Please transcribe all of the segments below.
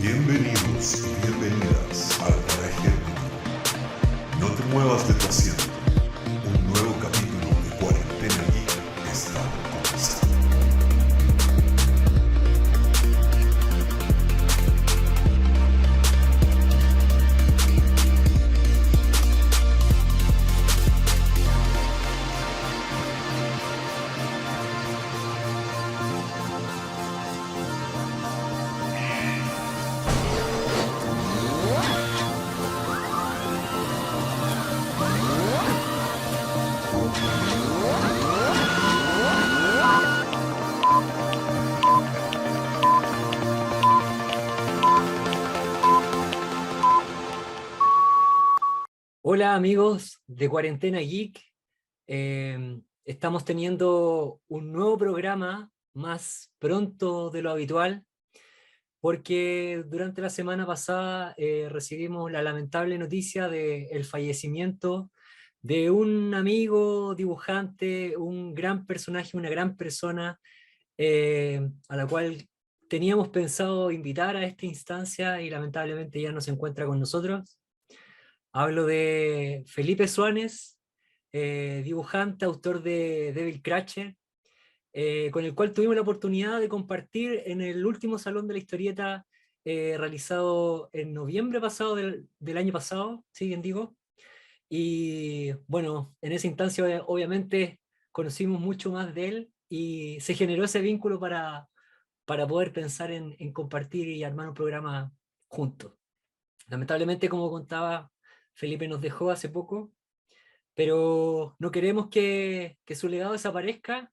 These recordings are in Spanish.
Bienvenidos y bienvenidas al Regente. No te muevas de tu asiento. Un nuevo capítulo de Cuarentena Geek está por comenzar. Hola amigos de Cuarentena Geek, estamos teniendo un nuevo programa más pronto de lo habitual porque durante la semana pasada recibimos la lamentable noticia del fallecimiento de un amigo dibujante, un gran personaje, una gran persona a la cual teníamos pensado invitar a esta instancia y lamentablemente ya no se encuentra con nosotros. Hablo de Felipe Suárez, dibujante, autor de Devil Cratcher, con el cual tuvimos la oportunidad de compartir en el último Salón de la Historieta realizado en noviembre pasado del año pasado, ¿sí bien digo? Y bueno, en esa instancia obviamente conocimos mucho más de él y se generó ese vínculo para poder pensar en compartir y armar un programa juntos. Lamentablemente, como contaba, Felipe nos dejó hace poco, pero no queremos que su legado desaparezca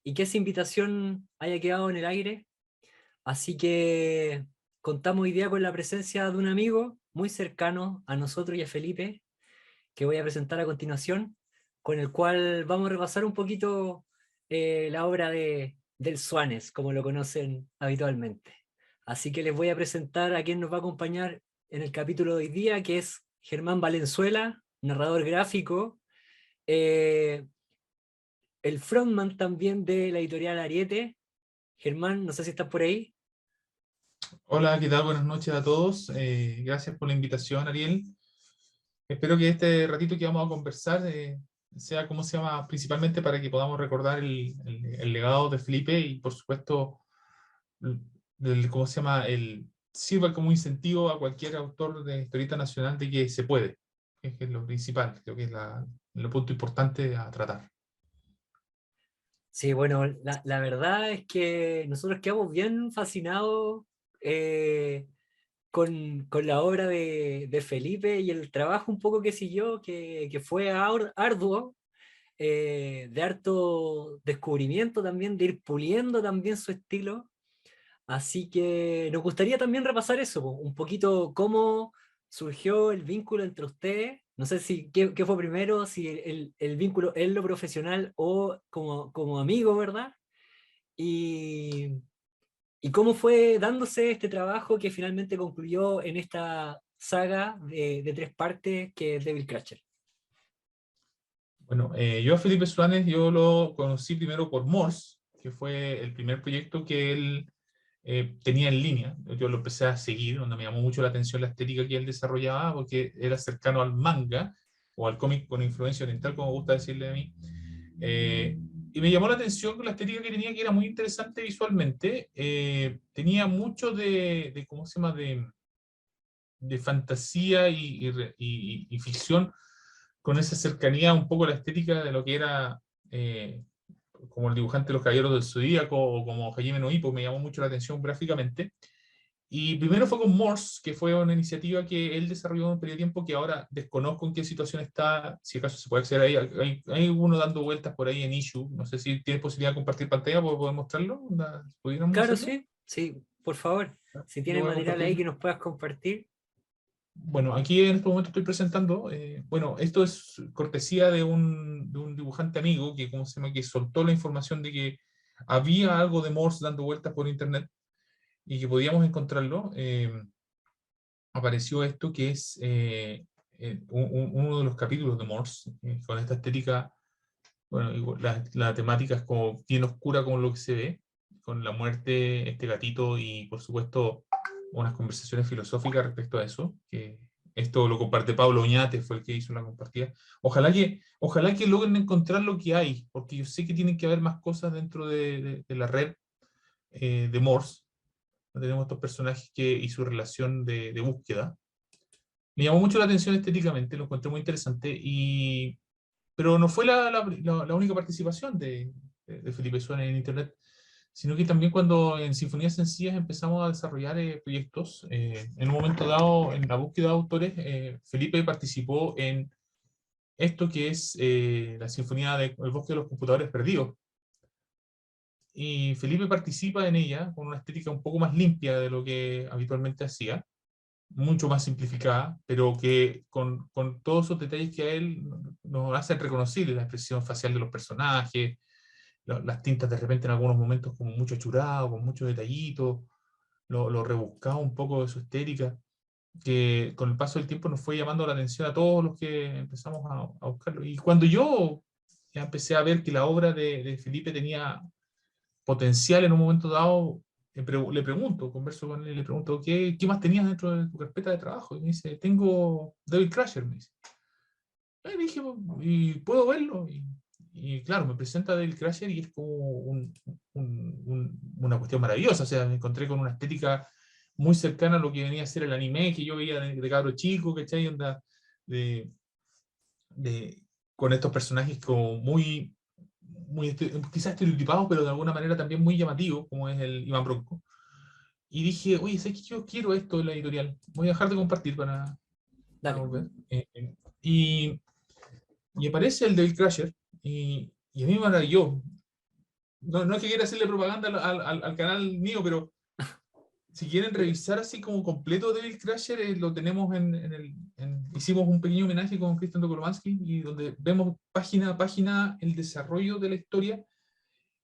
y que esa invitación haya quedado en el aire. Así que contamos hoy día con la presencia de un amigo muy cercano a nosotros y a Felipe, que voy a presentar a continuación, con el cual vamos a repasar un poquito la obra del Suárez, como lo conocen habitualmente. Así que les voy a presentar a quien nos va a acompañar en el capítulo de hoy día, que es Germán Valenzuela, narrador gráfico, eh, el frontman también de la editorial Ariete. Germán, no sé si estás por ahí. Hola, ¿qué tal? Buenas noches a todos. Gracias por la invitación, Ariel. Espero que este ratito que vamos a conversar sea, ¿cómo se llama? Principalmente para que podamos recordar el legado de Felipe y, por supuesto, ¿cómo se llama? Sirva como incentivo a cualquier autor de historieta nacional de que se puede, que es lo principal, creo que es el punto importante a tratar. Sí, bueno, la verdad es que nosotros quedamos bien fascinados eh, con la obra de Felipe y el trabajo un poco que siguió, que fue arduo, de harto descubrimiento también, de ir puliendo también su estilo. Así que nos gustaría también repasar eso, po, un poquito cómo surgió el vínculo entre ustedes. No sé si qué fue primero, si el vínculo en lo profesional o como amigo, ¿verdad? Y, y cómo fue dándose este trabajo que finalmente concluyó en esta saga de 3 partes que es Devil Cratcher. Bueno, yo a Felipe Suárez yo lo conocí primero por Morse, que fue el primer proyecto que él tenía en línea. Yo lo empecé a seguir, donde me llamó mucho la atención la estética que él desarrollaba, porque era cercano al manga, o al cómic con influencia oriental, como gusta decirle a mí. Eh, y me llamó la atención con la estética que tenía, que era muy interesante visualmente. Tenía mucho de ¿cómo se llama?, de fantasía y ficción, con esa cercanía un poco a la estética de lo que era como el dibujante de los Caballeros del Zodíaco o como Hajime no Ippo. Me llamó mucho la atención gráficamente. Y primero fue con Morse, que fue una iniciativa que él desarrolló en un periodo de tiempo que ahora desconozco en qué situación está, si acaso se puede acceder ahí. Hay uno dando vueltas por ahí en Issue. No sé si tienes posibilidad de compartir pantalla, ¿puedo poder mostrarlo? ¿Pudiéramos Claro, hacerlo? sí, sí, por favor. Si Lo tienes voy a material ahí compartir. que nos puedas compartir. Bueno, aquí en este momento estoy presentando, bueno, esto es cortesía de un dibujante amigo que, ¿cómo se llama?, que soltó la información de que había algo de Morse dando vueltas por internet y que podíamos encontrarlo. Apareció esto que es uno de los capítulos de Morse, con esta estética. Bueno, la temática es como bien oscura como lo que se ve, con la muerte, este gatito y, por supuesto, unas conversaciones filosóficas respecto a eso, que esto lo comparte Pablo Oñate, fue el que hizo la compartida. Ojalá que logren encontrar lo que hay, porque yo sé que tienen que haber más cosas dentro de la red de Morse. Tenemos estos personajes y su relación de búsqueda. Me llamó mucho la atención estéticamente, lo encontré muy interesante, pero no fue la única participación de Felipe Suárez en Internet, sino que también cuando en Sinfonías Sencillas empezamos a desarrollar proyectos, en un momento dado, en la búsqueda de autores, Felipe participó en esto que es la Sinfonía del Bosque de los Computadores Perdidos. Y Felipe participa en ella con una estética un poco más limpia de lo que habitualmente hacía, mucho más simplificada, pero que con todos esos detalles que a él nos hacen reconocibles, la expresión facial de los personajes, las tintas de repente en algunos momentos como mucho achurado, con muchos detallitos, lo rebuscado un poco de su estética, que con el paso del tiempo nos fue llamando la atención a todos los que empezamos a buscarlo. Y cuando yo ya empecé a ver que la obra de Felipe tenía potencial en un momento dado, le pregunto, converso con él, le pregunto, ¿qué más tenías dentro de tu carpeta de trabajo? Y me dice, tengo Devil Crusher, me dice. Y dije, ¿y puedo verlo? Y claro, me presenta Devil Crusher y es como una cuestión maravillosa. O sea, me encontré con una estética muy cercana a lo que venía a ser el anime que yo veía de cabro chico, ¿cachai? Onda de, de, con estos personajes como muy quizás estereotipados, pero de alguna manera también muy llamativos, como es el Iván Bronco. Y dije, oye, ¿sabes qué? Yo quiero esto en la editorial. Voy a dejar de compartir para Dale. volver. Y aparece el Devil Crusher, y a mí me maravilló. No es que quiera hacerle propaganda al canal mío, pero si quieren revisar así como completo Devil Crusher, lo tenemos hicimos un pequeño homenaje con Christian Dokolovansky, y donde vemos página a página el desarrollo de la historia,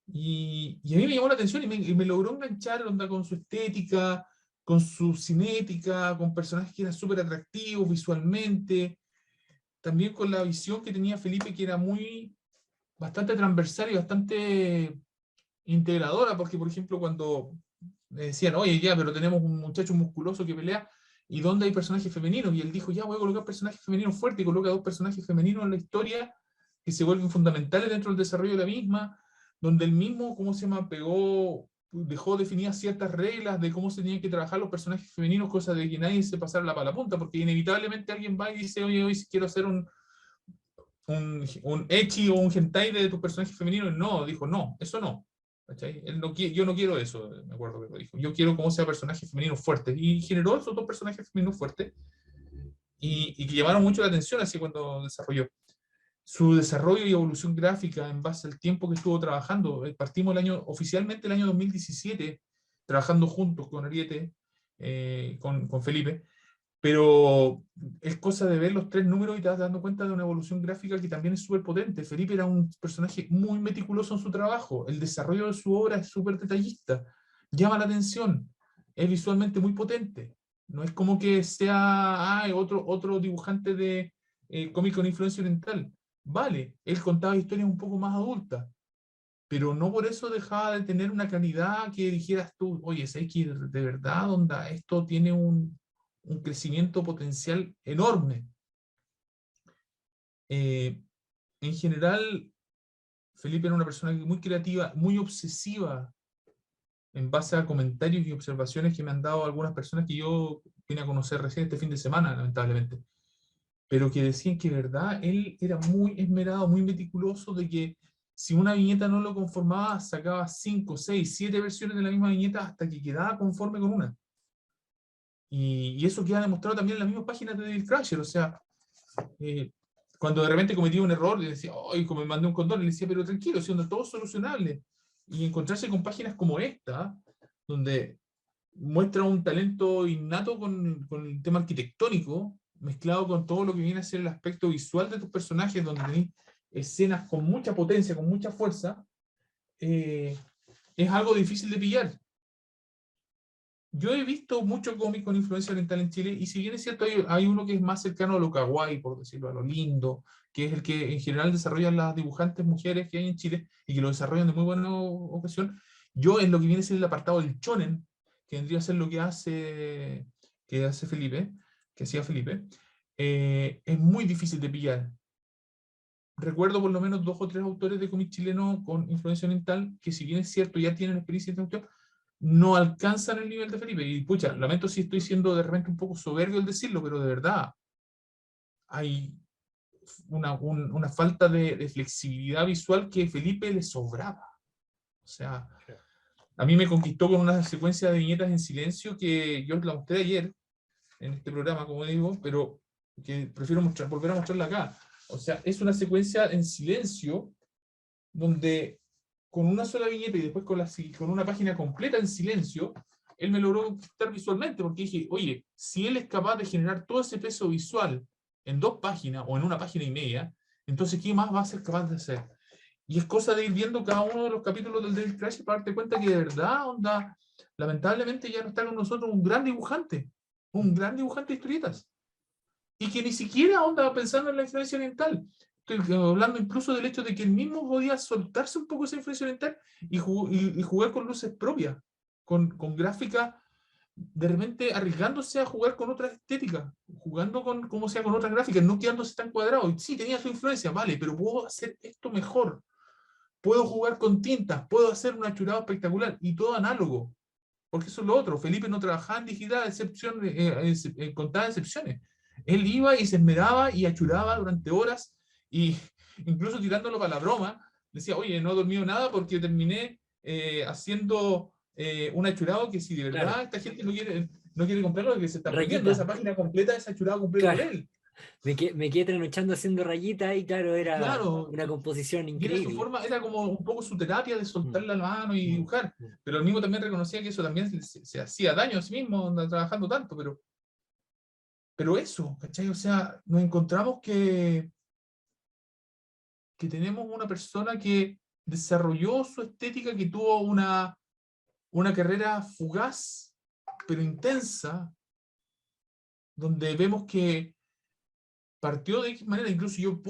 y a mí me llamó la atención y me logró enganchar onda, con su estética, con su cinética, con personajes que eran súper atractivos visualmente, también con la visión que tenía Felipe, que era bastante transversal y bastante integradora, porque por ejemplo cuando me decían, oye, ya, pero tenemos un muchacho musculoso que pelea, ¿y dónde hay personajes femeninos? Y él dijo, ya, voy a colocar personajes femeninos fuertes, y coloca 2 personajes femeninos en la historia que se vuelven fundamentales dentro del desarrollo de la misma, donde él mismo, ¿cómo se llama?, dejó definidas ciertas reglas de cómo se tenían que trabajar los personajes femeninos, cosa de que nadie se pasara la pala punta, porque inevitablemente alguien va y dice, oye, hoy quiero hacer un ecchi o un hentai de tus personajes femeninos. No, dijo, no, eso no. ¿Cachai? Yo no quiero eso, me acuerdo que lo dijo. Yo quiero como sea personajes femeninos fuertes. Y generó esos 2 personajes femeninos fuertes, y que llamaron mucho la atención así cuando desarrolló. Su desarrollo y evolución gráfica en base al tiempo que estuvo trabajando. Partimos oficialmente el año 2017, trabajando juntos con Ariete, con Felipe, pero es cosa de ver los 3 números y te vas dando cuenta de una evolución gráfica que también es súper potente. Felipe era un personaje muy meticuloso en su trabajo, el desarrollo de su obra es súper detallista, llama la atención, es visualmente muy potente. No es como que sea otro dibujante de cómic con influencia oriental. Vale, él contaba historias un poco más adultas, pero no por eso dejaba de tener una calidad que dijeras tú, oye, ¿sabes que de verdad, onda, esto tiene un crecimiento potencial enorme? En general, Felipe era una persona muy creativa, muy obsesiva, en base a comentarios y observaciones que me han dado algunas personas que yo vine a conocer recién este fin de semana, lamentablemente, pero que decían que, verdad, él era muy esmerado, muy meticuloso, de que si una viñeta no lo conformaba, sacaba 5, 6, 7 versiones de la misma viñeta hasta que quedaba conforme con una. Y eso queda demostrado también en las mismas páginas de Devil Crusher. O sea, cuando de repente cometía un error, le decía, ¡ay, como me mandé un condón! Le decía, pero tranquilo, siendo todo solucionable. Y encontrarse con páginas como esta, donde muestra un talento innato con el tema arquitectónico, mezclado con todo lo que viene a ser el aspecto visual de tus personajes, donde tenéis escenas con mucha potencia, con mucha fuerza, es algo difícil de pillar. Yo he visto mucho cómic con influencia oriental en Chile, y si bien es cierto, hay uno que es más cercano a lo kawaii, por decirlo, a lo lindo, que es el que en general desarrollan las dibujantes mujeres que hay en Chile, y que lo desarrollan de muy buena ocasión. Yo, en lo que viene a ser el apartado del shonen, que vendría a ser lo que hace Felipe, que hacía Felipe, es muy difícil de pillar. Recuerdo por lo menos 2 o 3 autores de cómic chileno con influencia oriental que, si bien es cierto, ya tienen experiencia en esta cuestión, no alcanzan el nivel de Felipe. Y pucha, lamento si estoy siendo de repente un poco soberbio al decirlo, pero de verdad hay una falta de flexibilidad visual que a Felipe le sobraba. O sea, a mí me conquistó con una secuencia de viñetas en silencio que yo la mostré ayer en este programa, como digo, pero que prefiero volver a mostrarla acá. O sea, es una secuencia en silencio donde con una sola viñeta y después con una página completa en silencio, él me logró conquistar visualmente, porque dije, oye, si él es capaz de generar todo ese peso visual en 2 páginas o en 1 página y media, entonces ¿qué más va a ser capaz de hacer? Y es cosa de ir viendo cada uno de los capítulos del David Crash para darte cuenta que de verdad, onda, lamentablemente ya no está con nosotros un gran dibujante de historietas. Y que ni siquiera onda pensando en la influencia oriental. Estoy hablando incluso del hecho de que él mismo podía soltarse un poco esa influencia oriental y jugar con luces propias, con gráfica, de repente arriesgándose a jugar con otras estéticas, jugando con, como sea, con otras gráficas, no quedándose tan cuadrado. Y sí, tenía su influencia, vale, pero puedo hacer esto mejor. Puedo jugar con tintas, puedo hacer un achurado espectacular y todo análogo. Porque eso es lo otro. Felipe no trabajaba en digital, en contadas excepciones. Él iba y se esmeraba y achuraba durante horas, y incluso tirándolo para la broma, decía, oye, no he dormido nada porque terminé haciendo un achurado que, si de verdad Claro. esta gente no quiere comprarlo, que se está perdiendo. Rayita. Esa página completa es achurado completo por Claro. él. Me quedé trasnochando haciendo rayitas y claro, era Claro, una composición y era su increíble. forma, era como un poco su terapia de soltar la mano y dibujar, pero el mismo también reconocía que eso también se hacía daño a sí mismo trabajando tanto, pero eso, ¿cachai? O sea, nos encontramos que tenemos una persona que desarrolló su estética, que tuvo una carrera fugaz, pero intensa, donde vemos que partió de X manera. Incluso yo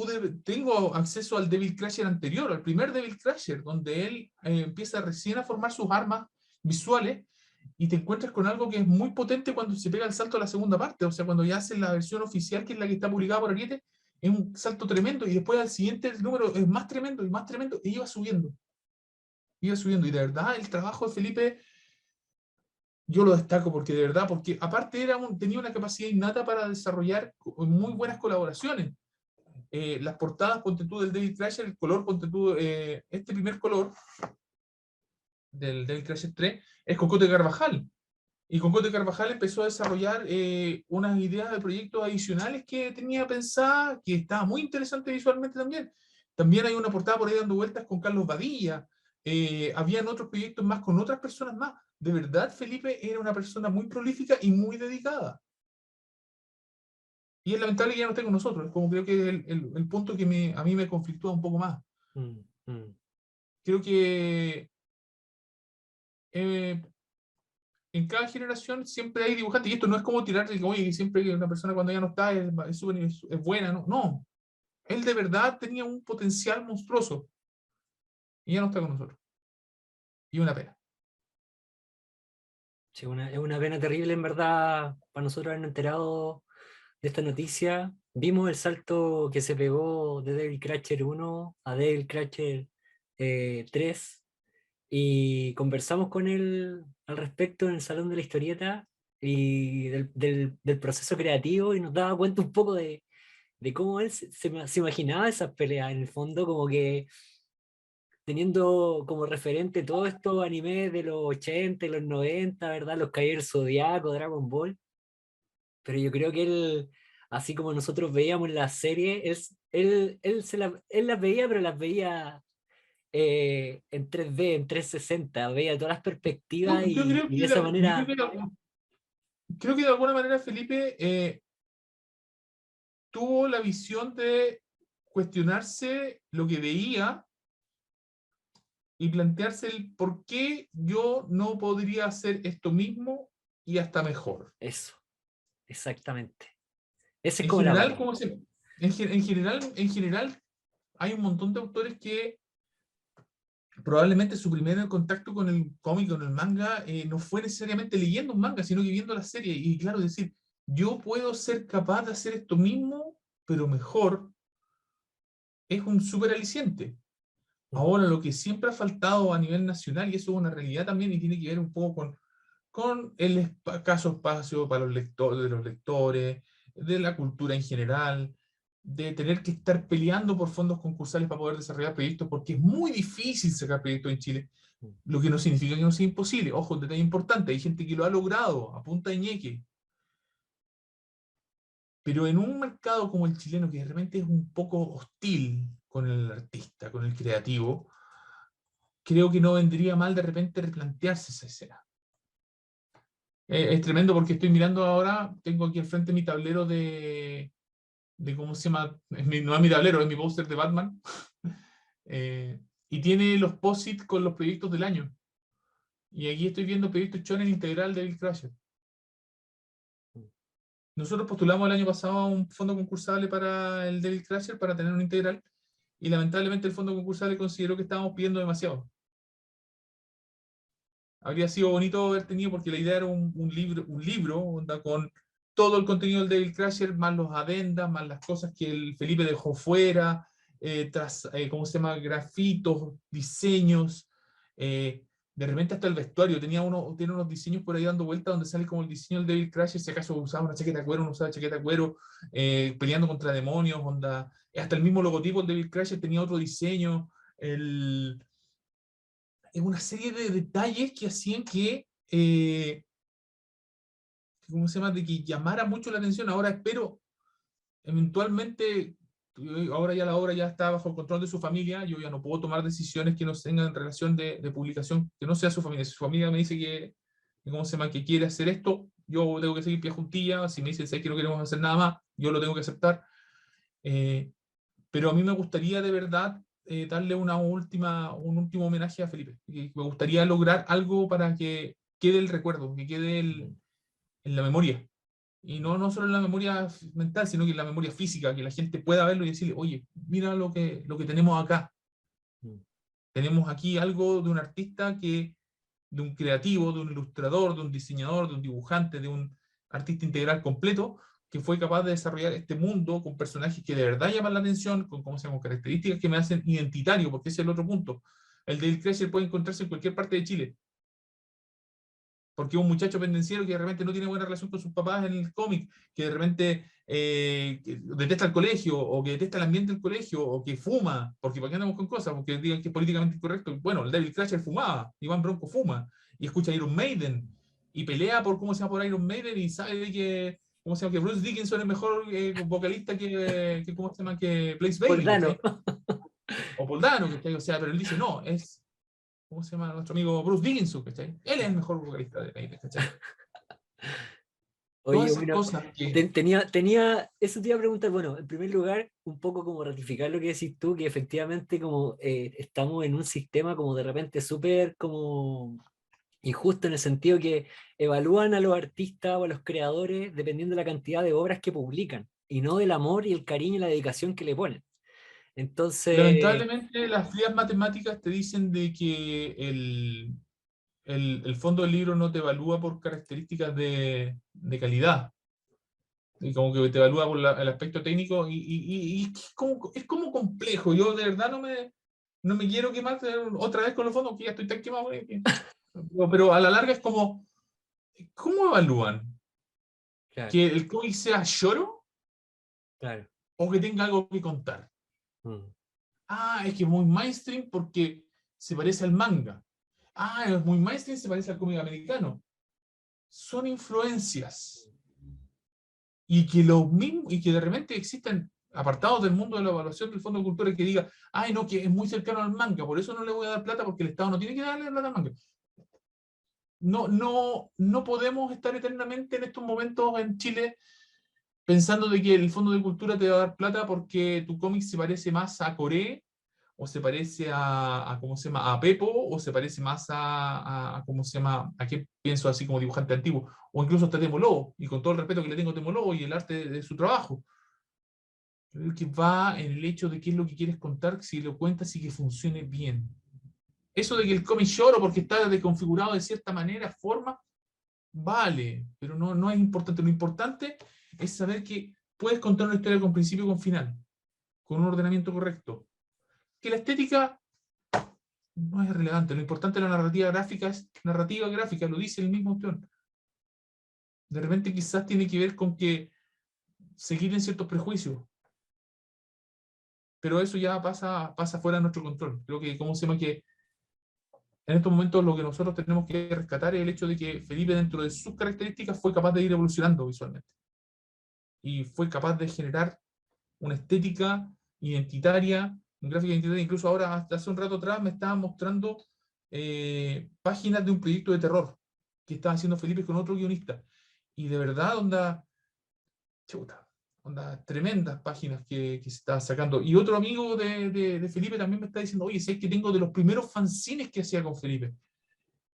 tengo acceso al Devil Crusher anterior, al primer Devil Crusher, donde él empieza recién a formar sus armas visuales, y te encuentras con algo que es muy potente cuando se pega el salto a la segunda parte. O sea, cuando ya hace la versión oficial, que es la que está publicada por Ariete, es un salto tremendo, y después al siguiente el número es más tremendo y más tremendo, y iba subiendo. Y de verdad el trabajo de Felipe yo lo destaco, porque de verdad, porque aparte tenía una capacidad innata para desarrollar muy buenas colaboraciones. Las portadas, ponte tú, del Devil Crusher, el color, ponte tú, este primer color del Devil Crusher 3 es Cocote Carvajal. Y Cocote Carvajal empezó a desarrollar unas ideas de proyectos adicionales que tenía pensada, que estaba muy interesante visualmente también. También hay una portada por ahí dando vueltas con Carlos Badilla. Habían otros proyectos más con otras personas más. De verdad, Felipe era una persona muy prolífica y muy dedicada. Y es lamentable que ya no esté con nosotros. Como creo que es el punto que a mí me conflictúa un poco más. Creo que en cada generación siempre hay dibujantes, y esto no es como tirar de que, oye, siempre que una persona cuando ya no está es buena, no. No. Él de verdad tenía un potencial monstruoso y ya no está con nosotros. Y una pena. Sí, es una pena terrible, en verdad, para nosotros habernos enterado de esta noticia. Vimos el salto que se pegó de Devil Crusher 1 a Devil Crusher 3, y conversamos con él al respecto en el Salón de la Historieta y del proceso creativo, y nos daba cuenta un poco de cómo él se imaginaba esas peleas, en el fondo, como que teniendo como referente todos estos animes de los 80 y los 90, ¿verdad? Los Caballeros Zodiaco, Dragon Ball. Pero yo creo que él, así como nosotros veíamos la serie, él las veía, pero las veía en 3D, en 360, veía todas las perspectivas, Yo creo y de que, esa manera, creo que de alguna manera Felipe tuvo la visión de cuestionarse lo que veía y plantearse el por qué yo no podría hacer esto mismo y hasta mejor. eso, exactamente. Esa es En como la general, palabra. en general, hay un montón de autores que probablemente su primer contacto con el cómic, con el manga, no fue necesariamente leyendo un manga, sino que viendo la serie. Y claro, decir, yo puedo ser capaz de hacer esto mismo, pero mejor, es un súper aliciente. Ahora, lo que siempre ha faltado a nivel nacional, y eso es una realidad también, y tiene que ver un poco con el escaso espacio para los lectores, de los lectores, de la cultura en general, de tener que estar peleando por fondos concursales para poder desarrollar proyectos, porque es muy difícil sacar proyectos en Chile, lo que no significa que no sea imposible. Ojo, un detalle importante, hay gente que lo ha logrado a punta de ñeque, pero en un mercado como el chileno, que de repente es un poco hostil con el artista, con el creativo, creo que no vendría mal de repente replantearse esa escena. Es tremendo porque estoy mirando ahora, tengo aquí al frente mi tablero de ¿cómo se llama? No es mi tablero, es mi póster de Batman. Y tiene los post-it con los proyectos del año. Y aquí estoy viendo proyectos Shonen Integral de Bill Crusher. Nosotros postulamos el año pasado a un fondo concursable para el Devil Crusher para tener un integral, y lamentablemente el fondo concursable consideró que estábamos pidiendo demasiado. Habría sido bonito haber tenido, porque la idea era un libro onda, con todo el contenido del Devil Crusher, más los adendas, más las cosas que el Felipe dejó fuera, ¿cómo se llama? Grafitos, diseños, de repente hasta el vestuario, tiene unos diseños por ahí dando vueltas donde sale como el diseño del Devil Crusher, si acaso usaba una chaqueta de cuero, no usaba chaqueta de cuero, peleando contra demonios, onda, hasta el mismo logotipo del Devil Crusher tenía otro diseño, es una serie de detalles que hacían que, ¿cómo se llama?, de que llamara mucho la atención. Ahora espero, eventualmente, ahora ya la obra ya está bajo el control de su familia, yo ya no puedo tomar decisiones que no tengan relación de publicación, que no sea su familia. Si su familia me dice ¿cómo se llama?, que quiere hacer esto, yo tengo que seguir pie juntilla. Si me dicen que no queremos hacer nada más, yo lo tengo que aceptar. Pero a mí me gustaría de verdad darle un último homenaje a Felipe. Me gustaría lograr algo para que quede el recuerdo, que quede en la memoria. Y no solo en la memoria mental, sino que en la memoria física, que la gente pueda verlo y decirle, oye, mira lo que tenemos acá. Tenemos aquí algo de un artista, de un creativo, de un ilustrador, de un diseñador, de un dibujante, de un artista integral completo, que fue capaz de desarrollar este mundo con personajes que de verdad llaman la atención, con características que me hacen identitario, porque ese es el otro punto. El Devil Crusher puede encontrarse en cualquier parte de Chile, porque es un muchacho pendenciero que de repente no tiene buena relación con sus papás en el cómic, que de repente que detesta el colegio, o que detesta el ambiente del colegio, o que fuma, porque ¿para qué andamos con cosas? Porque digan que es políticamente incorrecto. Bueno, el Devil Crusher fumaba, Iván Bronco fuma, y escucha Iron Maiden, y pelea por Iron Maiden, y sabe de que, que Bruce Dickinson es mejor vocalista que ¿cómo se llama?, que Blaze Bayley. Poldano. O Poldano, o sea, pero él dice, no, es... ¿Cómo se llama nuestro amigo Bruce Dickinson? ¿Cachai? Él es el mejor vocalista de Maiden, ¿cachai? Oye, Todas esas bueno, cosas que... eso te iba a preguntar, bueno, en primer lugar, un poco como ratificar lo que decís tú, que efectivamente como estamos en un sistema como de repente súper como injusto, en el sentido que evalúan a los artistas o a los creadores dependiendo de la cantidad de obras que publican, y no del amor y el cariño y la dedicación que le ponen. Entonces, Lamentablemente, las frías matemáticas te dicen de que el fondo del libro no te evalúa por características de calidad, y como que te evalúa por el aspecto técnico, y es como complejo. Yo de verdad no me quiero quemar otra vez con los fondos, que ya estoy tan quemado. Pero a la larga es como, ¿cómo evalúan? claro, ¿Que el cómic sea lloro claro. o que tenga algo que contar? Es que es muy mainstream porque se parece al manga. Es muy mainstream, se parece al cómic americano. Son influencias. Y que de repente existen apartados del mundo de la evaluación del Fondo de Cultura que diga, no, que es muy cercano al manga, por eso no le voy a dar plata, porque el Estado no tiene que darle plata al manga. No podemos estar eternamente en estos momentos en Chile pensando de que el Fondo de Cultura te va a dar plata porque tu cómic se parece más a Coré, o se parece ¿cómo se llama?, a Pepo, o se parece más ¿cómo se llama?, a qué pienso así como dibujante antiguo, o incluso hasta Temo Lobo, y con todo el respeto que le tengo a Temo Lobo y el arte de su trabajo. Creo que va en el hecho de qué es lo que quieres contar, si lo cuentas y que funcione bien. Eso de que el cómic lloro porque está desconfigurado de cierta manera, forma, vale, pero no es importante. Lo importante es saber que puedes contar una historia con principio y con final, con un ordenamiento correcto. Que la estética no es relevante, lo importante de la narrativa gráfica es narrativa gráfica, lo dice el mismo autor. De repente quizás tiene que ver con que seguir en ciertos prejuicios, pero eso ya pasa fuera de nuestro control. Creo que, ¿cómo se llama? Que en estos momentos lo que nosotros tenemos que rescatar es el hecho de que Felipe, dentro de sus características, fue capaz de ir evolucionando visualmente. Y fue capaz de generar una estética identitaria, un gráfico identitario. Incluso ahora, hasta hace un rato atrás, me estaban mostrando páginas de un proyecto de terror que estaba haciendo Felipe con otro guionista. Y de verdad, tremendas páginas que se estaban sacando. Y otro amigo de Felipe también me está diciendo, oye, sé que tengo de los primeros fanzines que hacía con Felipe.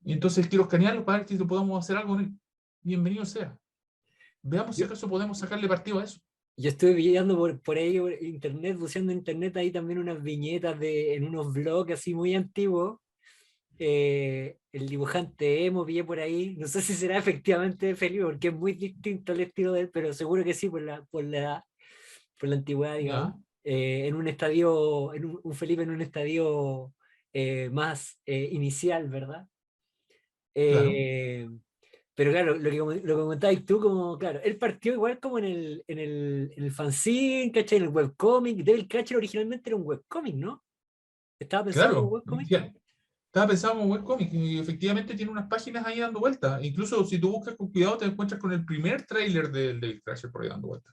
Y entonces quiero escanearlo para ver si podemos hacer algo con él. Bienvenido sea. Veamos si acaso podemos sacarle partido a eso. Yo estuve viendo por ahí, por internet, buceando en internet, ahí también unas viñetas en unos blogs así muy antiguos. El dibujante emo vi por ahí, no sé si será efectivamente Felipe, porque es muy distinto el estilo de él, pero seguro que sí, por la antigüedad, digamos. ¿Ya? En un estadio, un Felipe en un estadio más inicial, ¿verdad? Claro. Eh, pero claro, lo que comentabas tú, como, claro, él partió igual como en el fanzine, ¿cachai? En el webcomic. Devil Catcher originalmente era un webcomic, ¿no? Estaba pensado como Claro. webcomic. Ya. Estaba pensado como webcomic y efectivamente tiene unas páginas ahí dando vueltas. Incluso si tú buscas con cuidado te encuentras con el primer tráiler del Devil Crasher por ahí dando vueltas.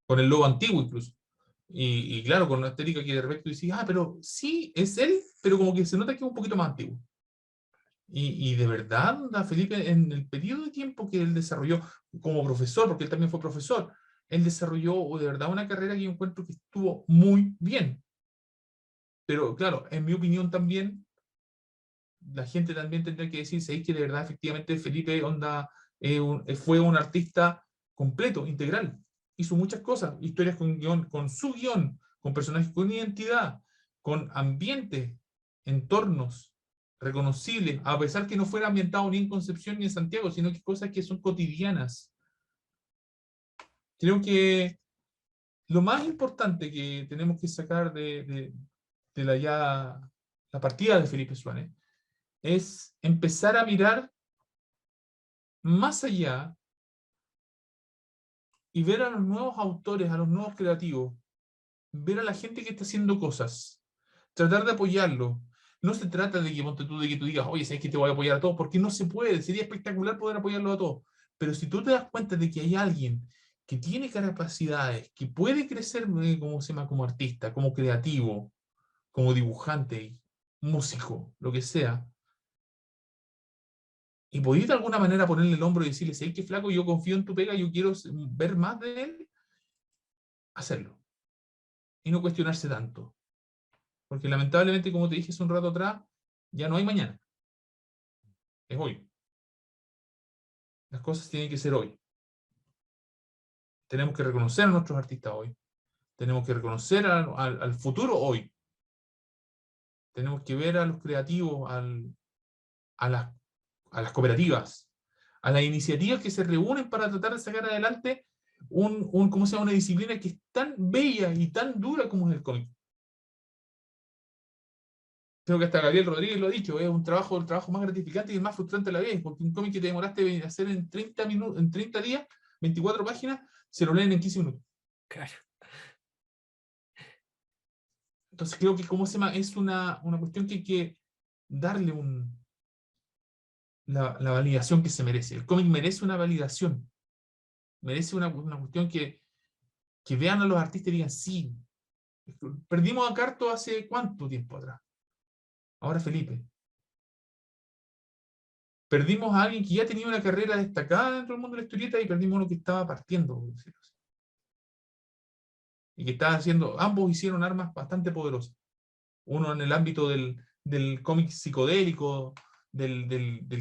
Con el logo antiguo incluso. Y claro, con una estética que de repente tú dices, pero sí, es él, pero como que se nota que es un poquito más antiguo. Y de verdad, Felipe, en el periodo de tiempo que él desarrolló como profesor, porque él también fue profesor, él desarrolló de verdad una carrera que yo encuentro que estuvo muy bien. Pero claro, en mi opinión también, la gente también tendría que decirse ahí que de verdad, efectivamente, Felipe fue un artista completo, integral. Hizo muchas cosas, historias con guión, con su guión, con personajes con identidad, con ambientes, entornos reconocibles, a pesar que no fuera ambientado ni en Concepción ni en Santiago, sino que cosas que son cotidianas. Creo que lo más importante que tenemos que sacar de la partida de Felipe Suárez es empezar a mirar más allá y ver a los nuevos autores, a los nuevos creativos, ver a la gente que está haciendo cosas, tratar de apoyarlo. No se trata de que, ponte tú, de que tú digas, oye, ¿sabes que te voy a apoyar a todos? Porque no se puede, sería espectacular poder apoyarlo a todos. Pero si tú te das cuenta de que hay alguien que tiene capacidades, que puede crecer como, se llama, como artista, como creativo, como dibujante, músico, lo que sea, y podéis de alguna manera ponerle el hombro y decirle, ¿sabes qué, flaco? Yo confío en tu pega, yo quiero ver más de él, hacerlo. Y no cuestionarse tanto. Porque lamentablemente, como te dije hace un rato atrás, ya no hay mañana. Es hoy. Las cosas tienen que ser hoy. Tenemos que reconocer a nuestros artistas hoy. Tenemos que reconocer al futuro hoy. Tenemos que ver a los creativos, a las cooperativas, a las iniciativas que se reúnen para tratar de sacar adelante ¿cómo se llama? Una disciplina que es tan bella y tan dura como es el cómic. Creo que hasta Gabriel Rodríguez lo ha dicho, es el trabajo más gratificante y el más frustrante de la vida, porque un cómic que te demoraste en hacer en 30 minutos, en 30 días, 24 páginas, se lo leen en 15 minutos. Claro. Entonces creo que es una cuestión que hay que darle la validación que se merece. El cómic merece una validación, merece una cuestión que vean a los artistas y digan, sí, perdimos a Carto hace cuánto tiempo atrás. Ahora Felipe. Perdimos a alguien que ya tenía una carrera destacada dentro del mundo de la historieta y perdimos a uno que estaba partiendo, por decirlo así. Y que estaba haciendo, ambos hicieron armas bastante poderosas. Uno en el ámbito del cómic psicodélico,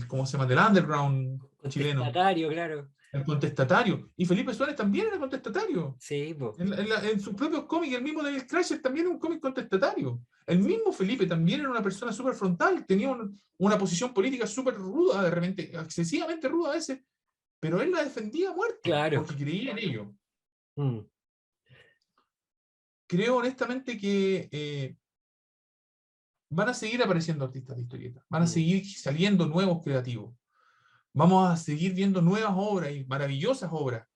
¿cómo se llama? Del underground chileno. Contestatario, claro. El contestatario. Y Felipe Suárez también era contestatario. Sí, po. En sus propios cómics, el mismo David Crusher también era un cómic contestatario. El mismo Felipe también era una persona súper frontal, tenía una posición política súper ruda, de repente, excesivamente ruda a veces, pero él la defendía a muerte, Claro. porque creía en ello. Mm. Creo honestamente que van a seguir apareciendo artistas de historietas, van a seguir saliendo nuevos creativos, vamos a seguir viendo nuevas obras y maravillosas obras.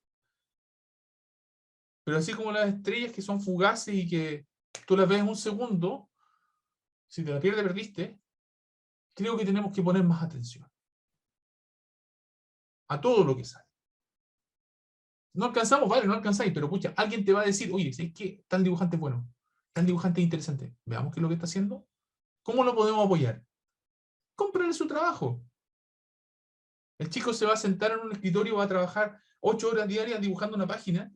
Pero así como las estrellas que son fugaces y que tú las ves en un segundo, si te la pierdes, perdiste, creo que tenemos que poner más atención a todo lo que sale. No alcanzamos, vale, no alcanzáis, pero pucha, alguien te va a decir, oye, ¿sabes qué? Tal dibujante es bueno, tal dibujante es interesante. Veamos qué es lo que está haciendo. ¿Cómo lo podemos apoyar? Cómprale su trabajo. El chico se va a sentar en un escritorio, va a trabajar 8 horas diarias dibujando una página.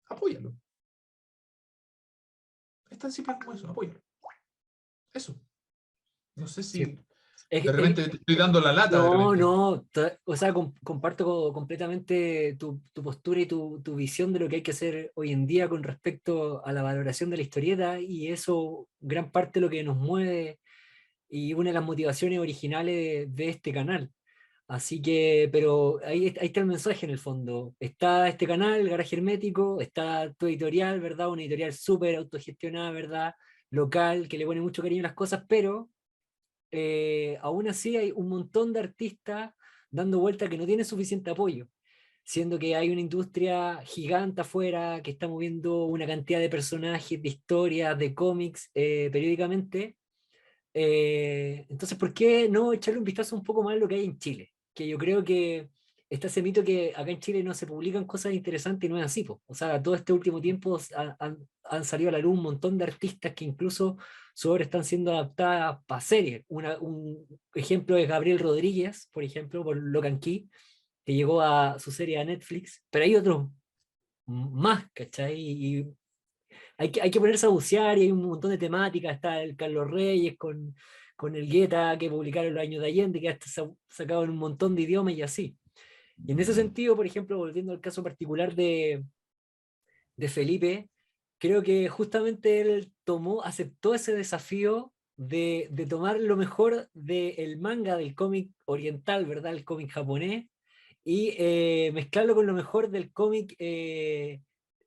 Apóyalo. Es tan simple como eso, apóyalo. Eso. No sé Sí. si de repente te estoy dando la lata. No, no, o sea, comparto completamente tu postura y tu visión de lo que hay que hacer hoy en día con respecto a la valoración de la historieta, y eso, gran parte de lo que nos mueve y una de las motivaciones originales de este canal. Así que, pero ahí está el mensaje en el fondo. Está este canal, Garaje Hermético, está tu editorial, ¿verdad? Una editorial súper autogestionada, ¿verdad? Local, que le pone mucho cariño a las cosas, pero aún así hay un montón de artistas dando vuelta que no tienen suficiente apoyo, siendo que hay una industria gigante afuera que está moviendo una cantidad de personajes, de historias, de cómics periódicamente. Entonces, ¿por qué no echarle un vistazo un poco más a lo que hay en Chile? Que yo creo que está ese mito que acá en Chile no se publican cosas interesantes, y no es así, po. O sea, todo este último tiempo han salido a la luz un montón de artistas que incluso sus obras están siendo adaptadas para series. Un ejemplo es Gabriel Rodríguez, por ejemplo, por Locan Key, que llegó a su serie a Netflix, pero hay otros más, ¿cachai? Y hay que ponerse a bucear, y hay un montón de temáticas. Está el Carlos Reyes con el Guetta, que publicaron los años de Allende, que hasta sacado en un montón de idiomas y así. Y en ese sentido, por ejemplo, volviendo al caso particular de Felipe, creo que justamente él aceptó ese desafío de tomar lo mejor del manga, del cómic oriental, ¿verdad? El cómic japonés, y mezclarlo con lo mejor del cómic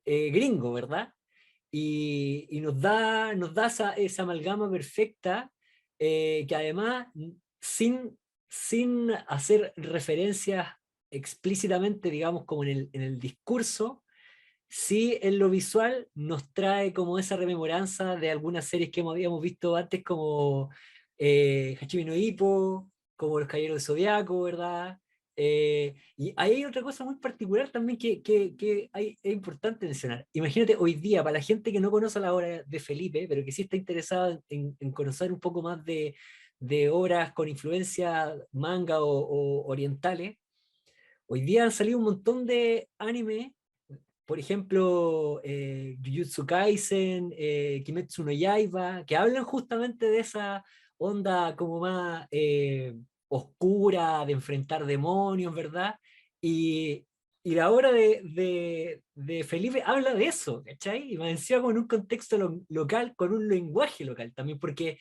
gringo, ¿verdad? Y nos da esa amalgama perfecta, que además, sin hacer referencias explícitamente, digamos, como en el discurso, sí en lo visual nos trae como esa rememoranza de algunas series que habíamos visto antes, como Hachimi no Ippo, como Los Caballeros del Zodiaco, ¿verdad? Y hay otra cosa muy particular también es importante mencionar. Imagínate hoy día, para la gente que no conoce la obra de Felipe, pero que sí está interesada en conocer un poco más de obras con influencia manga o orientales, hoy día han salido un montón de anime. Por ejemplo, Jujutsu Kaisen, Kimetsu no Yaiba, que hablan justamente de esa onda como más oscura, de enfrentar demonios, ¿verdad? Y, y la obra de Felipe habla de eso, ¿cachai? Y más encima con un contexto local, con un lenguaje local también, porque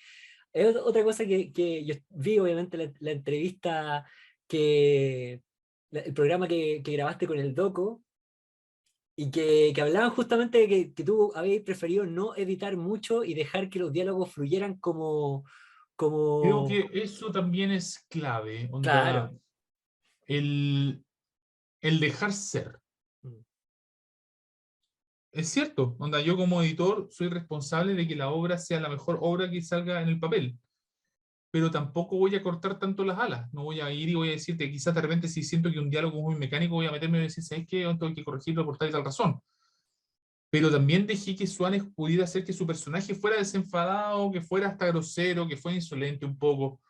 es otra cosa que yo vi, obviamente, la entrevista el programa que grabaste con el Doco, y que hablaban justamente de que tú habías preferido no editar mucho y dejar que los diálogos fluyeran Creo como. que eso también es clave, onda, Claro. el, el dejar ser. Mm. Es cierto, onda, yo como editor soy responsable de que la obra sea la mejor obra que salga en el papel, pero tampoco voy a cortar tanto las alas, no voy a ir y voy a decirte, quizás de repente si siento que un diálogo es muy mecánico, voy a meterme y decir, ¿sabes qué? Esto hay que corregirlo por tal y tal razón. Pero también dejé que Suárez pudiera hacer que su personaje fuera desenfadado, que fuera hasta grosero, que fuera insolente un poco,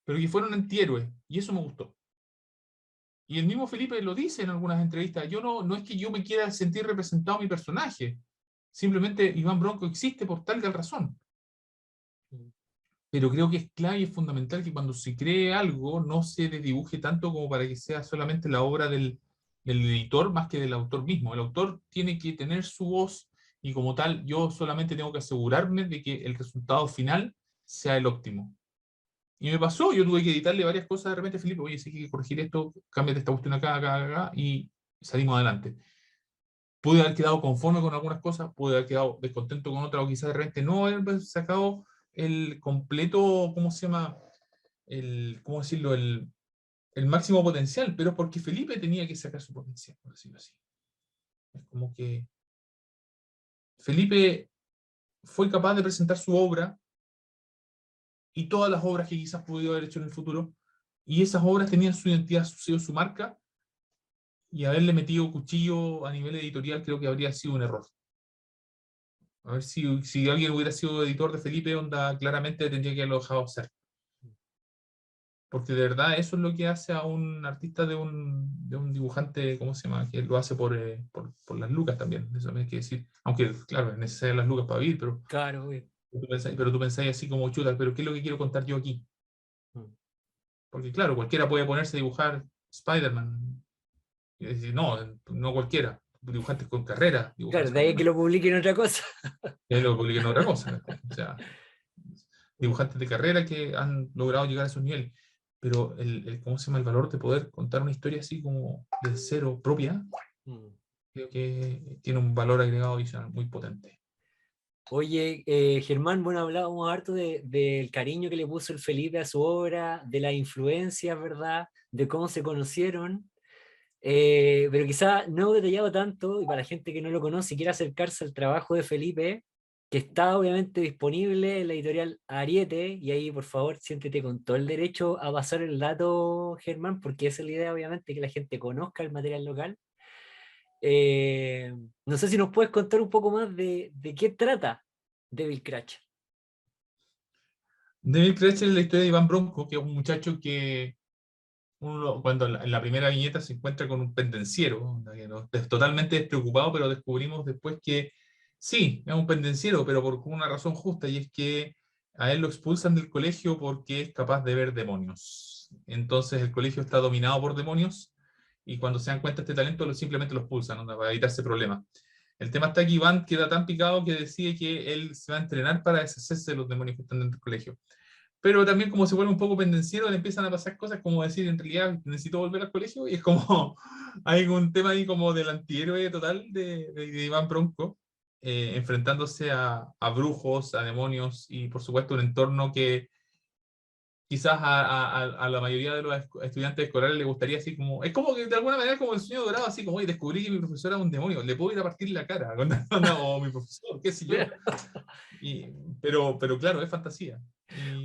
pero que fuera un antihéroe, y eso me gustó. Y el mismo Felipe lo dice en algunas entrevistas, yo no es que yo me quiera sentir representado a mi personaje, simplemente Iván Bronco existe por tal y tal razón. pero creo que es clave y es fundamental que cuando se cree algo no se desdibuje tanto como para que sea solamente la obra del editor más que del autor mismo. El autor tiene que tener su voz y como tal yo solamente tengo que asegurarme de que el resultado final sea el óptimo. Y me pasó, yo tuve que editarle varias cosas de repente, Felipe, oye, sí que hay que corregir esto, cámbiate esta cuestión acá, acá, acá, y salimos adelante. Pude haber quedado conforme con algunas cosas, pude haber quedado descontento con otras, o quizás de repente no haber sacado el completo, ¿cómo se llama? ¿Cómo decirlo? El máximo potencial, pero porque Felipe tenía que sacar su potencial, por decirlo así. Es como que Felipe fue capaz de presentar su obra y todas las obras que quizás pudo haber hecho en el futuro, y esas obras tenían su identidad, su sello, su marca, y haberle metido cuchillo a nivel editorial creo que habría sido un error. A ver si alguien hubiera sido editor de Felipe, onda, claramente tendría que haberlo dejado ser. Porque de verdad eso es lo que hace a un artista de un dibujante, ¿cómo se llama? Que lo hace por las lucas también, eso hay que decir. Aunque, claro, es necesario las lucas para vivir, Claro, obvio. pero tú pensáis así como chuta, pero ¿qué es lo que quiero contar yo aquí? Porque claro, cualquiera puede ponerse a dibujar Spider-Man. Y decir, no, no cualquiera. Dibujantes con carrera dibujan Claro, de ahí que Spider-Man. lo publiquen otra cosa. Y lo publiquen otra cosa. O sea, dibujantes de carrera que han logrado llegar a esos niveles. Pero ¿cómo se llama? El valor de poder contar una historia así como de cero propia, Mm. creo que tiene un valor agregado adicional muy potente. Oye, Germán, bueno, hablábamos harto del cariño que le puso el Felipe a su obra, de la influencia, ¿verdad? De cómo se conocieron, pero quizá no he detallado tanto, y para la gente que no lo conoce y quiere acercarse al trabajo de Felipe, que está obviamente disponible en la editorial Ariete, y ahí por favor siéntete con todo el derecho a pasar el dato, Germán, porque esa es la idea, obviamente, que la gente conozca el material local. Eh, no sé si nos puedes contar un poco más de qué trata Devil Crash. David Cratchit es la historia de Iván Bronco, que es un muchacho que cuando en la primera viñeta se encuentra con un pendenciero, que es totalmente despreocupado, pero descubrimos después que sí, es un pendenciero, pero por una razón justa, y es que a él lo expulsan del colegio porque es capaz de ver demonios. Entonces el colegio está dominado por demonios, y cuando se dan cuenta de este talento, simplemente lo expulsan, ¿no? Para evitarse problemas. El tema está que Iván queda tan picado que decide que él se va a entrenar para deshacerse de los demonios que están dentro del colegio. Pero también como se vuelve un poco pendenciero, le empiezan a pasar cosas como decir, en realidad necesito volver al colegio, y es como, hay un tema ahí como del antihéroe total de Iván Bronco, enfrentándose a brujos, a demonios, y por supuesto un entorno que quizás a la mayoría de los estudiantes escolares le gustaría así como, es como que de alguna manera como el sueño dorado, así como, oye, descubrí que mi profesor era un demonio, le puedo ir a partir la cara, o mi profesor, qué sé yo. Y, pero claro, es fantasía.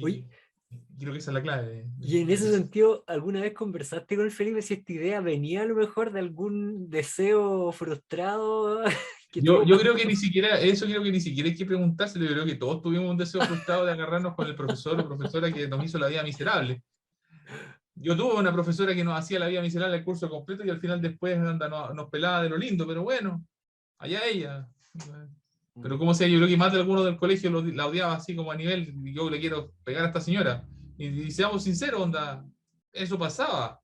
Oye, Y creo que esa es la clave y en de ese eso. sentido, ¿alguna vez conversaste con el Felipe si esta idea venía a lo mejor de algún deseo frustrado que tuvo Yo creo cuando... que ni siquiera, eso creo que ni siquiera hay que preguntárselo, yo creo que todos tuvimos un deseo frustrado de agarrarnos con el profesor o profesora que nos hizo la vida miserable. Yo tuve una profesora que nos hacía la vida miserable el curso completo y al final después anda, nos pelaba de lo lindo, pero bueno, allá ella. Pero como sea, yo creo que más de alguno del colegio la odiaba así como a nivel, yo le quiero pegar a esta señora. Y seamos sinceros, onda, eso pasaba.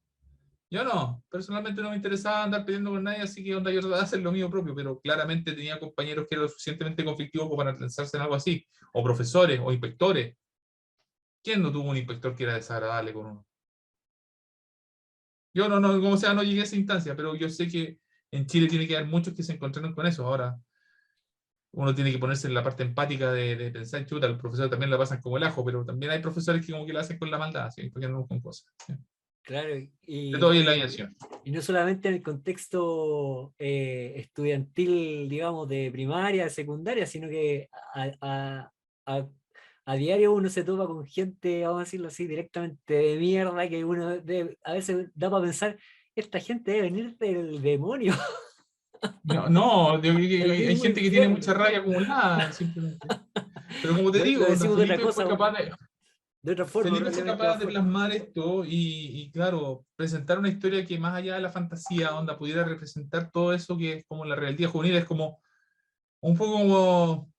Yo no, personalmente no me interesaba andar peleando con nadie, así que onda, yo trataba de hacer lo mío propio, pero claramente tenía compañeros que eran lo suficientemente conflictivos como para lanzarse en algo así, o profesores, o inspectores. ¿Quién no tuvo un inspector que era desagradable con uno? Yo no, como sea, no llegué a esa instancia, pero yo sé que en Chile tiene que haber muchos que se encontraron con eso. Ahora, uno tiene que ponerse en la parte empática de pensar, chuta, los profesores también la pasan como el ajo, pero también hay profesores que como que la hacen con la maldad, ¿sí? Porque no con cosas. ¿Sí? Claro, De todo hay en la aviación. y no solamente en el contexto estudiantil, digamos, de primaria, de secundaria, sino que a- a diario uno se topa con gente, vamos a decirlo así, directamente de mierda, que a veces da para pensar, esta gente debe venir del demonio, No, yo creo que del hay mismo gente que tiene mucha infierno. rabia acumulada, simplemente. Pero como te Lo digo, onda, decimos de otra Felipe cosa, fue capaz de, de otra forma, Felipe fue probablemente más capaz de fuerte. plasmar esto claro, presentar una historia que más allá de la fantasía, onda, pudiera representar todo eso que es como la rebeldía juvenil, es como un poco como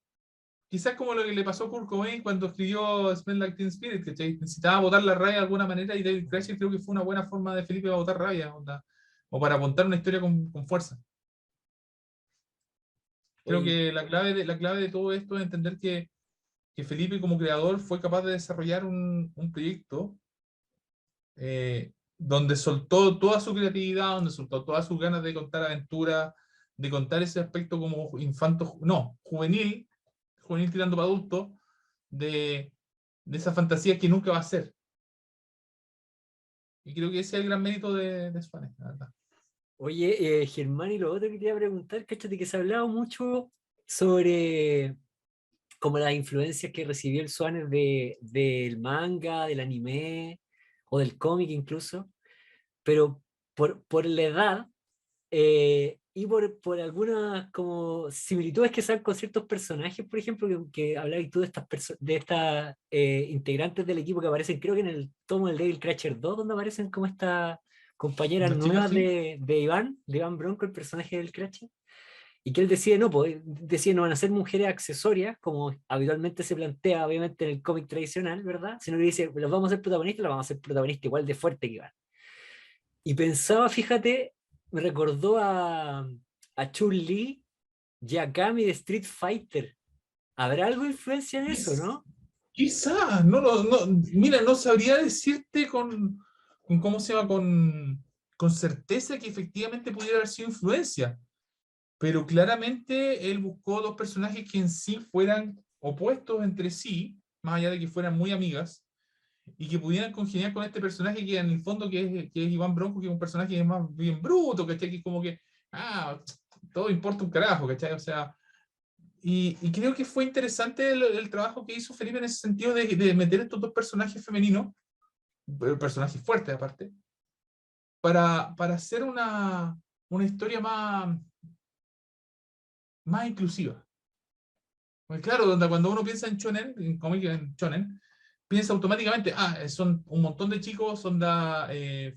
quizás como lo que le pasó a Kurt Cobain cuando escribió Smell Like Teen Spirit, ¿cachai? Necesitaba botar la rabia de alguna manera y David Crusher creo que fue una buena forma de Felipe para botar rabia, onda, o para contar una historia con fuerza. Creo Oye, que la clave de todo esto es entender que Felipe como creador fue capaz de desarrollar un proyecto donde soltó toda su creatividad, donde soltó todas sus ganas de contar aventuras, de contar ese aspecto como infanto, no, juvenil, juvenil tirando para adulto, de esa fantasía que nunca va a ser. Y creo que ese es el gran mérito de Swane, la verdad. oye, Germán, y lo otro que te iba a preguntar, cáchate que se ha hablado mucho sobre como las influencias que recibió el Swane del manga, del anime o del cómic incluso, pero por la edad y por algunas como similitudes que sean con ciertos personajes, por ejemplo, que hablabas tú de estas integrantes del equipo que aparecen, creo que en el tomo del Devil Crusher 2, donde aparecen como estas compañeras Las chicas nuevas sí. de Iván Bronco, el personaje del Crusher, y que él decide no, pues, decide no van a ser mujeres accesorias, como habitualmente se plantea, obviamente, en el cómic tradicional, ¿verdad? Sino que dice, los vamos a hacer protagonistas, los vamos a hacer protagonistas igual de fuerte que Iván. Y pensaba, fíjate, me recordó a Chun-Li y a Kami de Street Fighter. ¿Habrá algo de influencia en eso, no? Quizás, no, mira, no sabría decirte con cómo se llama, con certeza que efectivamente pudiera haber sido influencia, pero claramente él buscó dos personajes que en sí fueran opuestos entre sí, más allá de que fueran muy amigas, y que pudieran congeniar con este personaje que en el fondo que es Iván Bronco, que es un personaje que es más bien bruto, ¿cachai? Que es como que, todo importa un carajo, ¿cachai? O sea, y creo que fue interesante el trabajo que hizo Felipe en ese sentido de meter estos dos personajes femeninos, personajes fuertes aparte, para hacer una historia más inclusiva. Porque claro, cuando uno piensa en shonen, en cómic en shonen, piensa automáticamente, son un montón de chicos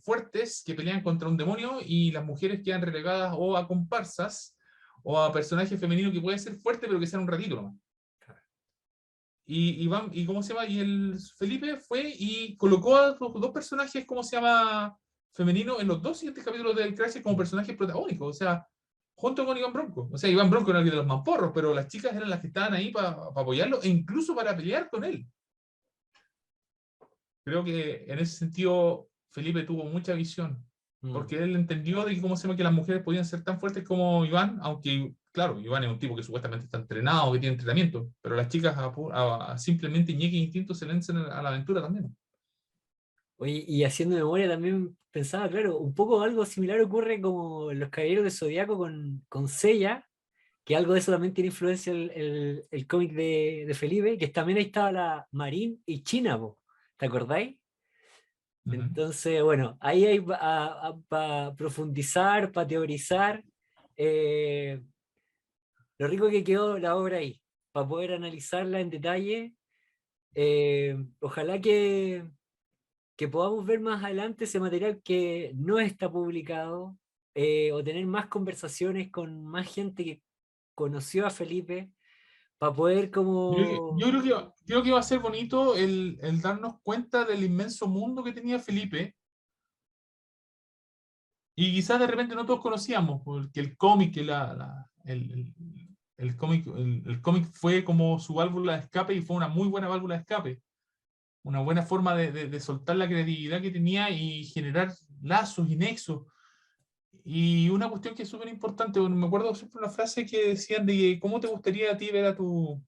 fuertes que pelean contra un demonio y las mujeres quedan relegadas o a comparsas o a personajes femeninos que pueden ser fuertes pero que sean un ratito nomás. Y ¿cómo se llama? Y el Felipe fue y colocó a los dos personajes, ¿cómo se llama? Femeninos en los dos siguientes capítulos del Crash como personajes protagónicos. O sea, junto con Iván Bronco. O sea, Iván Bronco era el de los mamporros, pero las chicas eran las que estaban ahí para apoyarlo e incluso para pelear con él. Creo que en ese sentido Felipe tuvo mucha visión, Mm. porque él entendió de que, ¿cómo se llama? Que las mujeres podían ser tan fuertes como Iván, aunque, claro, Iván es un tipo que supuestamente está entrenado, que tiene entrenamiento, pero las chicas simplemente ñeque instinto se lanzan a la aventura también. Oye, y haciendo memoria también pensaba, claro, un poco algo similar ocurre como en los Caballeros del Zodiaco con Seiya, que algo de eso también tiene influencia el cómic de Felipe, que también ahí estaba la Marín y China, po, ¿te acordáis? Ujú. Entonces, bueno, ahí hay para profundizar, para teorizar, eh, lo rico que quedó la obra ahí, para poder analizarla en detalle. Ojalá que podamos ver más adelante ese material que no está publicado, o tener más conversaciones con más gente que conoció a Felipe, para poder Yo como... creo que va a ser bonito el darnos cuenta del inmenso mundo que tenía Felipe. Y quizás de repente no todos conocíamos, porque el cómic, el cómic fue como su válvula de escape y fue una muy buena válvula de escape. Una buena forma de soltar la creatividad que tenía y generar lazos y nexos. Y una cuestión que es súper importante, bueno, me acuerdo siempre una frase que decían de que, cómo te gustaría a ti ver a tu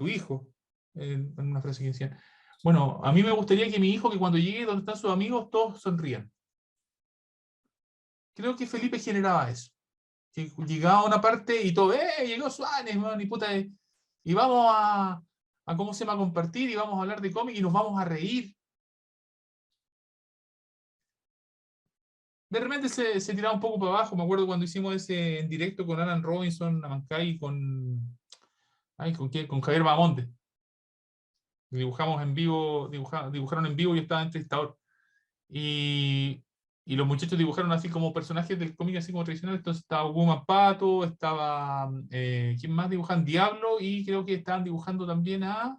hijo, en una frase que decían, bueno, a mí me gustaría que mi hijo, que cuando llegue donde están sus amigos, todos sonrían. Creo que Felipe generaba eso. Que llegaba a una parte y todo, llegó Suárez, man, y puta, y vamos ¿cómo se llama? A compartir y vamos a hablar de cómic y nos vamos a reír. De repente se tiraba un poco para abajo, me acuerdo cuando hicimos ese en directo con Alan Robinson, Amancay y con Javier Bamonte. Dibujamos en vivo, dibujaron en vivo y yo estaba entrevistador. Y y los muchachos dibujaron así como personajes del cómic, así como tradicional. Entonces estaba Woman Pato, estaba, ¿quién más dibujan? Diablo, y creo que estaban dibujando también a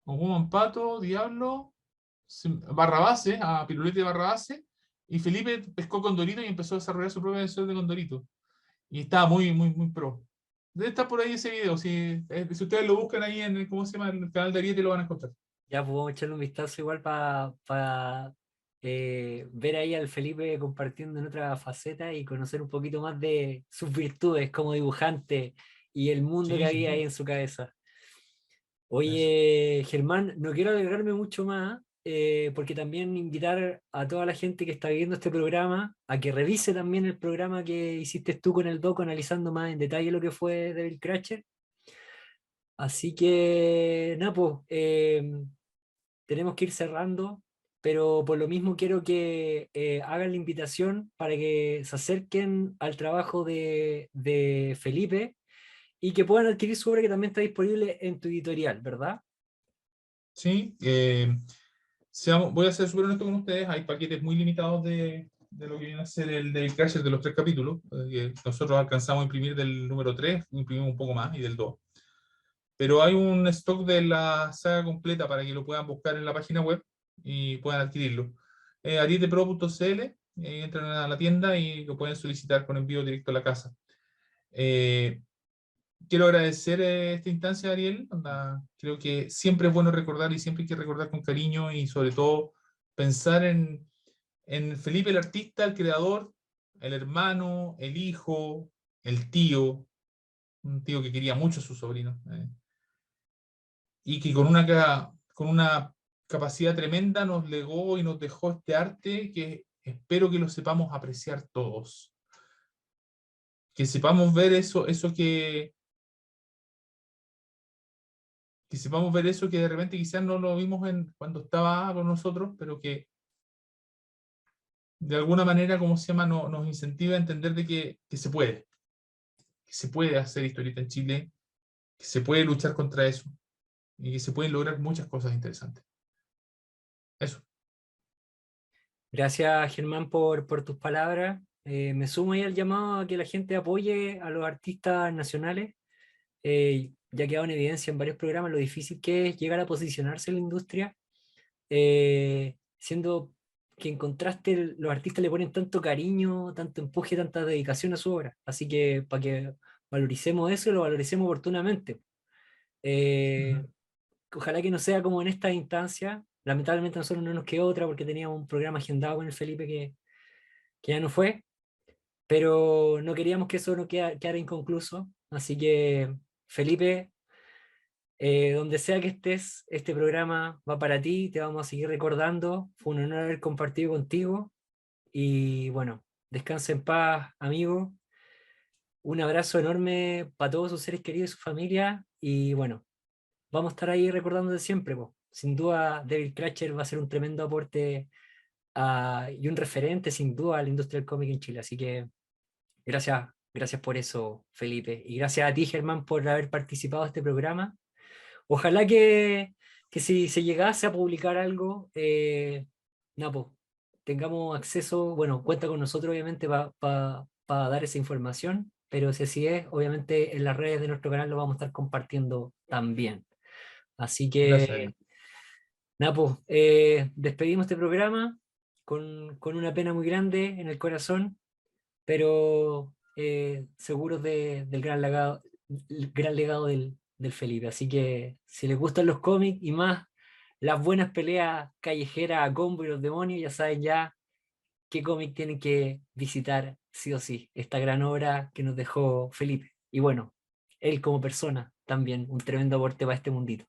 Woman Pato, Diablo, Barrabase, a Pirulete Barrabase, y Felipe pescó Condorito y empezó a desarrollar su propia versión de Condorito. Y estaba muy, muy, muy pro. Debe estar por ahí ese video. Si ustedes lo buscan ahí en, ¿cómo se llama? En el canal de Ariete lo van a encontrar. Ya podemos echarle un vistazo igual para ver ahí al Felipe compartiendo en otra faceta y conocer un poquito más de sus virtudes como dibujante y el mundo que Sí, sin había ahí duda. en su cabeza. Eso. Oye, Germán, no quiero alargarme mucho más, porque también invitar a toda la gente que está viendo este programa a que revise también el programa que hiciste tú con el Doco, analizando más en detalle lo que fue Devil Crusher. Así que, nada, pues, tenemos que ir cerrando, pero por lo mismo quiero que hagan la invitación para que se acerquen al trabajo de Felipe y que puedan adquirir su obra que también está disponible en tu editorial, ¿verdad? Sí, voy a ser súper honesto con ustedes. Hay paquetes muy limitados de lo que viene a ser el del Crasher de los 3 capítulos. Que nosotros alcanzamos a imprimir del número 3, imprimimos un poco más, y del 2. Pero hay un stock de la saga completa para que lo puedan buscar en la página web y puedan adquirirlo. arietepro.cl, entran a la tienda y lo pueden solicitar con envío directo a la casa. Eh, Quiero agradecer esta instancia, Ariel. Creo que siempre es bueno recordar, y siempre hay que recordar con cariño, y sobre todo pensar en Felipe el artista, el creador, el hermano, el hijo, el tío, un tío que quería mucho a su sobrino, y que con una capacidad tremenda nos legó y nos dejó este arte que espero que lo sepamos apreciar todos. Que sepamos ver que sepamos ver eso que de repente quizás no lo vimos cuando estaba con nosotros, pero que de alguna manera, como se llama, nos incentiva a entender de que se puede hacer historieta en Chile, que se puede luchar contra eso y que se pueden lograr muchas cosas interesantes. Eso. Gracias, Germán, por tus palabras. Me sumo ahí al llamado a que la gente apoye a los artistas nacionales. Ya ha quedado en evidencia en varios programas lo difícil que es llegar a posicionarse en la industria, siendo que en contraste los artistas le ponen tanto cariño, tanto empuje, tanta dedicación a su obra. Así que para que valoricemos eso y lo valoricemos oportunamente. Eh, Ujú. Ojalá que no sea como en esta instancia. Lamentablemente a nosotros no nos quedó otra porque teníamos un programa agendado con el Felipe que ya no fue, pero no queríamos que eso no quedara inconcluso. Así que, Felipe, donde sea que estés, este programa va para ti, te vamos a seguir recordando. Fue un honor haber compartido contigo y bueno, descansa en paz, amigo. Un abrazo enorme para todos sus seres queridos y su familia y bueno, vamos a estar ahí recordándote siempre, po. Sin duda, David Cratcher va a ser un tremendo aporte y un referente, sin duda, a la industria del cómic en Chile. Así que gracias, gracias por eso, Felipe. Y gracias a ti, Germán, por haber participado de este programa. Ojalá que si se llegase a publicar algo, Napo, tengamos acceso, bueno, cuenta con nosotros obviamente para dar esa información, pero si así es, obviamente en las redes de nuestro canal lo vamos a estar compartiendo también. Así Gracias, que, Ariel. Napo, despedimos este programa con una pena muy grande en el corazón, pero seguros del gran legado del Felipe. Así que si les gustan los cómics y más las buenas peleas callejeras a combo y los demonios, ya saben ya qué cómic tienen que visitar sí o sí, esta gran obra que nos dejó Felipe. Y bueno, él como persona también, un tremendo aporte para este mundito.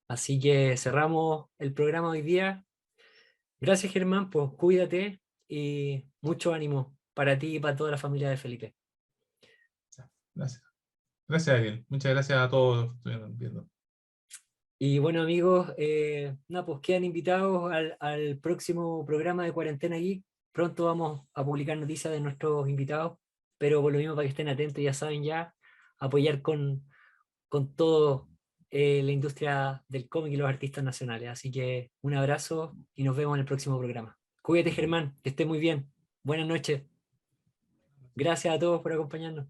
Así que cerramos el programa hoy día. Gracias, Germán, pues cuídate y mucho ánimo para ti y para toda la familia de Felipe. Gracias. Gracias, Ariel. Muchas gracias a todos los que estuvieron viendo. Y bueno, amigos, nada, pues quedan invitados al próximo programa de Cuarentena Geek. Pronto vamos a publicar noticias de nuestros invitados, pero por lo mismo para que estén atentos, ya saben ya, apoyar con todo la industria del cómic y los artistas nacionales. Así que un abrazo y nos vemos en el próximo programa. Cuídate, Germán, que esté muy bien. Buenas noches. Gracias a todos por acompañarnos.